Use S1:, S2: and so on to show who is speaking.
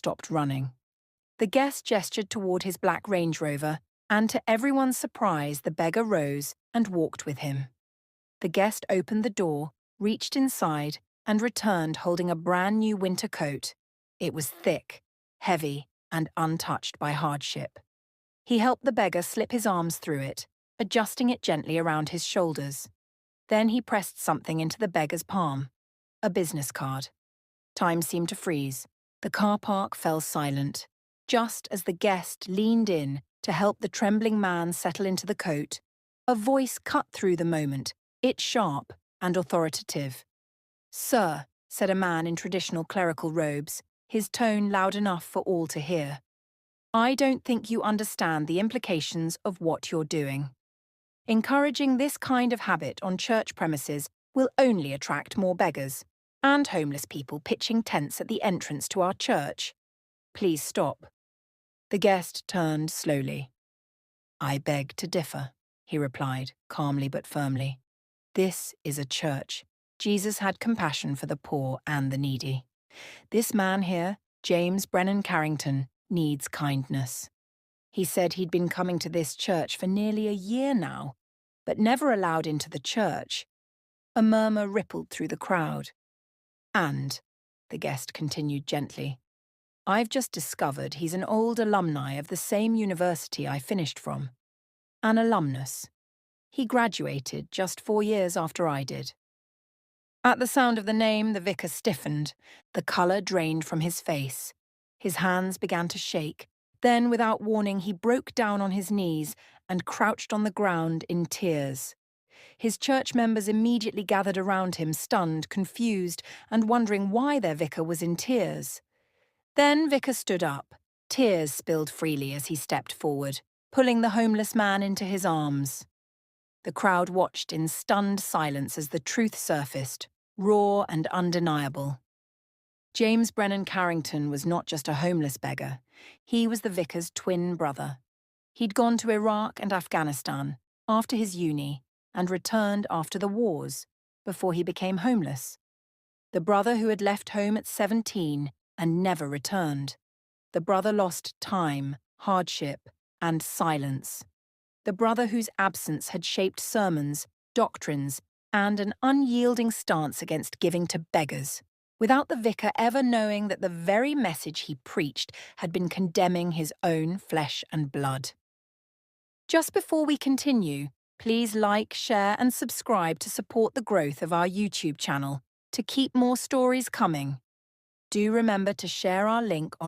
S1: stopped running. The guest gestured toward his black Range Rover, and to everyone's surprise, the beggar rose and walked with him. The guest opened the door, reached inside, and returned holding a brand new winter coat. It was thick, heavy, and untouched by hardship. He helped the beggar slip his arms through it, adjusting it gently around his shoulders. Then he pressed something into the beggar's palm, a business card. Time seemed to freeze. The car park fell silent. Just as the guest leaned in to help the trembling man settle into the coat, a voice cut through the moment, it sharp and authoritative. "Sir," said a man in traditional clerical robes, his tone loud enough for all to hear. "I don't think you understand the implications of what you're doing. Encouraging this kind of habit on church premises will only attract more beggars and homeless people pitching tents at the entrance to our church. Please stop." The guest turned slowly. "I beg to differ," he replied, calmly but firmly. "This is a church. Jesus had compassion for the poor and the needy. This man here, James Brennan Carrington, needs kindness. He said he'd been coming to this church for nearly a year now, but never allowed into the church." A murmur rippled through the crowd. "And," the guest continued gently, "I've just discovered he's an old alumni of the same university I finished from. An alumnus. He graduated just 4 years after I did." At the sound of the name, the vicar stiffened. The colour drained from his face. His hands began to shake. Then, without warning, he broke down on his knees and crouched on the ground in tears. His church members immediately gathered around him, stunned, confused, and wondering why their vicar was in tears. Then Vicar stood up. Tears spilled freely as he stepped forward, pulling the homeless man into his arms. The crowd watched in stunned silence as the truth surfaced, raw and undeniable. James Brennan Carrington was not just a homeless beggar. He was the vicar's twin brother. He'd gone to Iraq and Afghanistan after his uni and returned after the wars, before he became homeless. The brother who had left home at 17 and never returned. The brother lost time, hardship, and silence. The brother whose absence had shaped sermons, doctrines, and an unyielding stance against giving to beggars, without the vicar ever knowing that the very message he preached had been condemning his own flesh and blood. Just before we continue, please like, share, and subscribe to support the growth of our YouTube channel to keep more stories coming. Do remember to share our link on